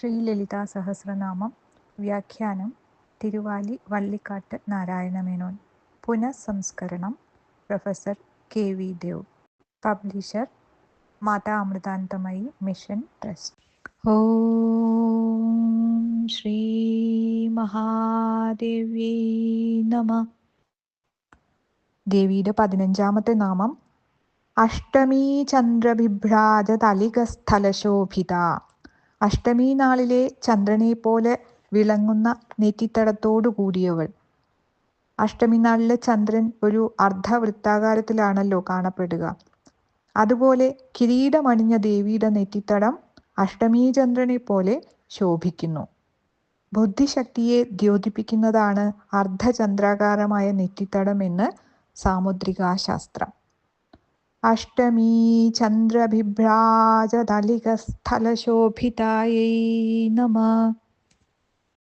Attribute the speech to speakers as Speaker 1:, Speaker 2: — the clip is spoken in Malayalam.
Speaker 1: ശ്രീലളിതാ സഹസ്രനാമം വ്യാഖ്യാനം തിരുവാലി വള്ളിക്കാട്ട് നാരായണമേനോൻ. പുനഃസംസ്കരണം professor KV Dev. Publisher Mata Amritanandamayi mission trust. Om Shri മഹാദേവ്യൈ നമഃ. ദേവിയുടെ 15-ാമത്തെ നാമം അഷ്ടമീ ചന്ദ്രബിഭ്രാജ തലികസ്ഥലശോഭിത. അഷ്ടമി നാളിലെ ചന്ദ്രനെ പോലെ വിളങ്ങുന്ന നെറ്റിത്തടത്തോടു കൂടിയവൾ. അഷ്ടമി നാളിലെ ചന്ദ്രൻ ഒരു അർദ്ധവൃത്താകാരത്തിലാണല്ലോ കാണപ്പെടുക. അതുപോലെ കിരീടമണിഞ്ഞ ദേവിയുടെ നെറ്റിത്തടം അഷ്ടമീ ചന്ദ്രനെ പോലെ ശോഭിക്കുന്നു. ബുദ്ധിശക്തിയെ ദ്യോതിപ്പിക്കുന്നതാണ് അർദ്ധചന്ദ്രാകാരമായ നെറ്റിത്തടം എന്ന് സാമുദ്രികാശാസ്ത്രം. അഷ്ടമീ ചന്ദ്രബിഭ്രാജ തലികസ്ഥലശോഭിതായൈ നമഃ.